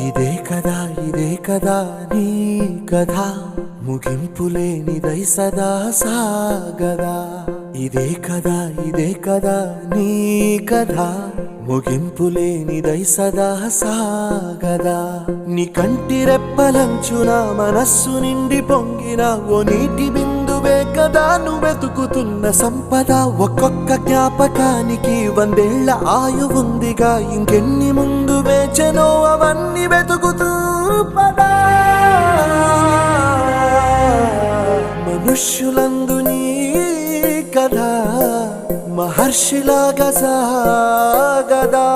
ఇదే కదా నీ కథ ముగింపులేనిదై సదా సాగదా. ఇదే కదా నీ కథ ముగింపులేనిదై సదా సాగదా. నీ కంటి రెప్పలంచున మనస్సు నిండి పొంగిన ఓ నీటి బిందువే కదా నువ్వు వెతుకుతున్న సంపద. ఒక్కొక్క జ్ఞాపకానికి 100 ఏళ్ల ఆయువుందిగా, ఇంకెన్ని ముందు వేచెనో అవన్నీ వెతుకుతూ పదా. మనుష్యులందు నీ కథ మహర్షిలాగా సాగదా.